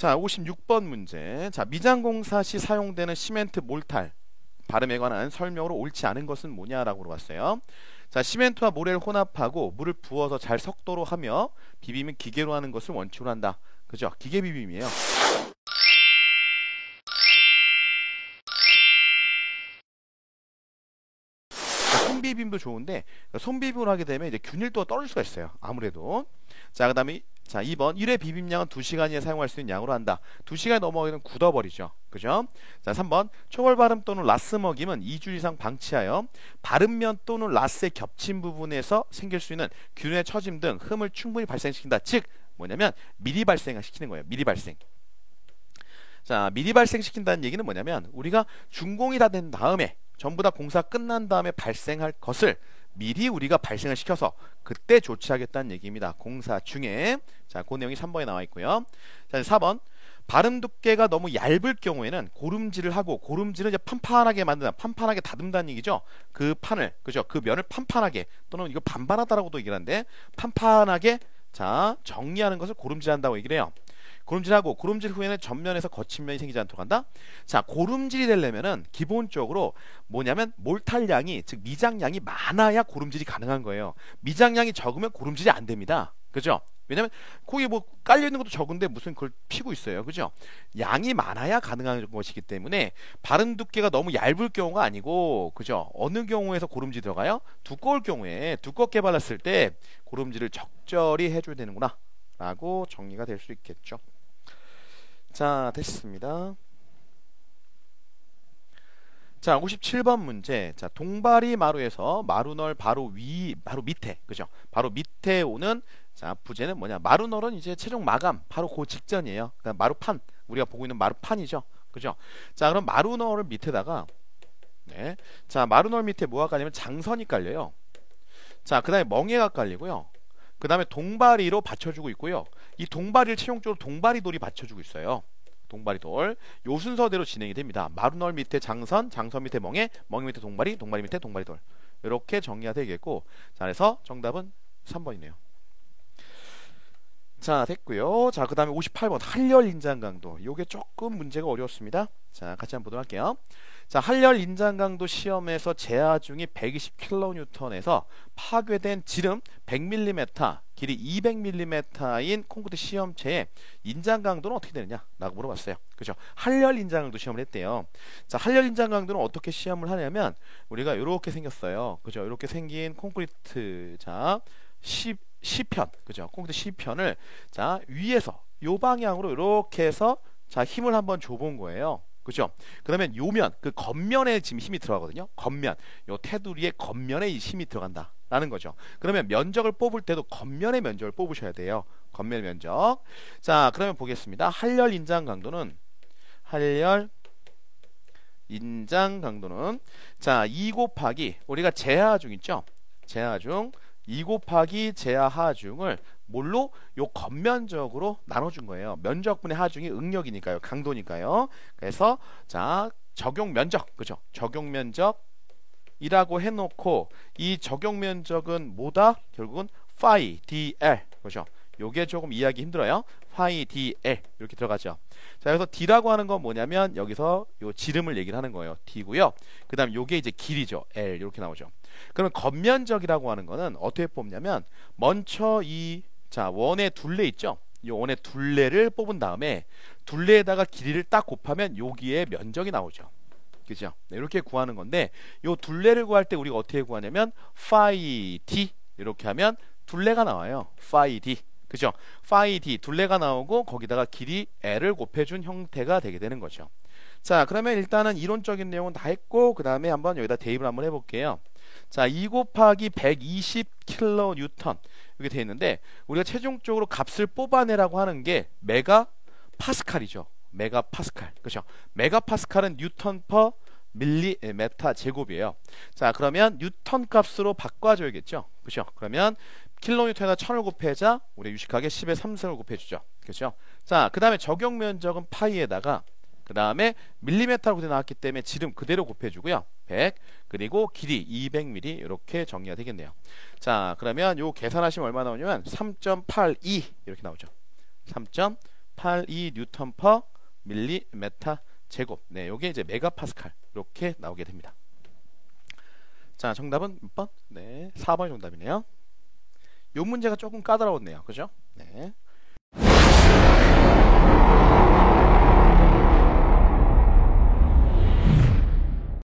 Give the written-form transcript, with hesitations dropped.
자, 56번 문제. 자, 미장공사 시 사용되는 시멘트 몰탈 발음에 관한 설명으로 옳지 않은 것은 뭐냐라고 물어봤어요. 자, 시멘트와 모래를 혼합하고 물을 부어서 잘 섞도록 하며 비빔은 기계로 하는 것을 원칙으로 한다. 그죠? 기계 비빔이에요. 손비빔도 좋은데 손비빔을 하게 되면 이제 균일도가 떨어질 수가 있어요. 아무래도. 자, 그다음에 자, 2번 1회 비빔량은 2시간 이내 사용할 수 있는 양으로 한다. 2시간이 넘어가면 굳어버리죠. 그죠? 자, 3번 초벌 발음 또는 라스 먹임은 2주 이상 방치하여 발음면 또는 라스의 겹친 부분에서 생길 수 있는 균의 처짐 등 흠을 충분히 발생시킨다. 즉 뭐냐면 미리 발생시키는 거예요. 미리 발생. 자, 미리 발생시킨다는 얘기는 뭐냐면 우리가 준공이 다 된 다음에 전부 다 공사 끝난 다음에 발생할 것을 미리 우리가 발생을 시켜서 그때 조치하겠다는 얘기입니다. 공사 중에. 자, 그 내용이 3번에 나와 있고요. 자, 4번 발음 두께가 너무 얇을 경우에는 고름질을 하고, 고름질은 이제 판판하게 만든다, 판판하게 다듬다는 얘기죠. 그 판을, 그죠? 그 면을 판판하게, 또는 이거 반반하다라고도 얘기를 하는데 판판하게, 자, 정리하는 것을 고름질한다고 얘기를 해요. 고름질하고 고름질 후에는 전면에서 거친 면이 생기지 않도록 한다. 자, 고름질이 되려면은 기본적으로 뭐냐면 몰탈량이, 즉 미장량이 많아야 고름질이 가능한 거예요. 미장량이 적으면 고름질이 안 됩니다. 그죠? 왜냐면 거기 뭐 깔려 있는 것도 적은데 무슨 그걸 피고 있어요. 그죠? 양이 많아야 가능한 것이기 때문에 발음 두께가 너무 얇을 경우가 아니고, 그죠? 어느 경우에서 고름질 들어가요? 두꺼울 경우에, 두껍게 발랐을 때 고름질을 적절히 해줘야 되는구나 라고 정리가 될 수 있겠죠. 자, 됐습니다. 자, 57번 문제. 자, 동바리 마루에서 마루널 바로 밑에, 그죠? 바로 밑에 오는, 자, 부제는 뭐냐? 마루널은 이제 최종 마감, 바로 그 직전이에요. 그러니까 마루판, 우리가 보고 있는 마루판이죠. 그죠? 자, 그럼 마루널을 밑에다가, 네. 자, 마루널 밑에 뭐가 깔리면 장선이 깔려요. 자, 그 다음에 멍에가 깔리고요. 그 다음에 동바리로 받쳐주고 있고요. 이 동바리를 최종적으로 동바리돌이 받쳐주고 있어요. 동바리돌. 요 순서대로 진행이 됩니다. 마루널 밑에 장선, 장선 밑에 멍에, 멍에 밑에 동바리, 동바리 밑에 동바리돌. 이렇게 정리가 되겠고, 자, 그래서 정답은 3번이네요. 자, 됐고요. 자, 그 다음에 58번 한열 인장 강도. 요게 조금 문제가 어려웠습니다. 자, 같이 한번 보도록 할게요. 자, 한열 인장 강도 시험에서 제하중이 120kN에서 파괴된 지름 100mm, 길이 200mm인 콘크리트 시험체의 인장 강도는 어떻게 되느냐 라고 물어봤어요. 그죠? 한열 인장 강도 시험을 했대요. 자, 한열 인장 강도는 어떻게 시험을 하냐면 우리가 이렇게 생겼어요. 그죠? 이렇게 생긴 콘크리트, 자, 시편, 그죠? 콘크리트 시편을, 자, 위에서 요 방향으로 이렇게 해서, 자, 힘을 한번 줘본 거예요. 그죠? 그러면 요면, 그 겉면에 지금 힘이 들어가거든요. 겉면, 요 테두리의 겉면에 이 힘이 들어간다 라는 거죠. 그러면 면적을 뽑을 때도 겉면의 면적을 뽑으셔야 돼요. 겉면 면적. 자, 그러면 보겠습니다. 한열 인장 강도는, 자, 2 곱하기 우리가 제하중 있죠? 제하중 2 곱하기 제하 하중을 뭘로? 요 겉면적으로 나눠준 거예요. 면적분의 하중이 응력이니까요. 강도니까요. 그래서 자, 적용 면적, 그죠? 적용 면적이라고 해놓고 이 적용 면적은 뭐다? 결국은 파이 dl, 그죠? 요게 조금 이해하기 힘들어요. 파이 dl 이렇게 들어가죠. 자, 그래서 d라고 하는 건 뭐냐면 여기서 요 지름을 얘기를 하는 거예요. d고요. 그 다음 요게 이제 길이죠. l 이렇게 나오죠. 그러면 겉면적이라고 하는 거는 어떻게 뽑냐면 먼저 이, 자, 원의 둘레 있죠? 이 원의 둘레를 뽑은 다음에 둘레에다가 길이를 딱 곱하면 여기에 면적이 나오죠. 그죠? 네, 이렇게 구하는 건데 이 둘레를 구할 때 우리가 어떻게 구하냐면 파이 d 이렇게 하면 둘레가 나와요. 파이 d. 그죠? 파이 d 둘레가 나오고 거기다가 길이 l을 곱해준 형태가 되게 되는 거죠. 자, 그러면 일단은 이론적인 내용은 다 했고 그 다음에 한번 여기다 대입을 한번 해볼게요. 자, 2 곱하기 120kN 이렇게 되어 있는데 우리가 최종적으로 값을 뽑아내라고 하는 게 메가파스칼이죠. 메가파스칼. 그렇죠? 메가파스칼은 뉴턴 퍼 밀리메타 제곱이에요. 자, 그러면 뉴턴 값으로 바꿔줘야겠죠. 그렇죠? 그러면 킬로뉴턴에다 1000을 곱해자 우리 유식하게 10의 3승을 곱해주죠. 그렇죠? 자, 그 다음에 적용 면적은 파이에다가 그 다음에 밀리메타로 그대로 나왔기 때문에 지름 그대로 곱해주고요. 100, 그리고 길이 200mm 이렇게 정리가 되겠네요. 자, 그러면 요 계산하시면 얼마 나오냐면 3.82 이렇게 나오죠. 82 뉴턴 퍼 밀리메타 제곱. 네, 요게 이제 메가파스칼 이렇게 나오게 됩니다. 자, 정답은 몇 번? 네, 4번이 정답이네요. 요 문제가 조금 까다로웠네요. 그죠? 네.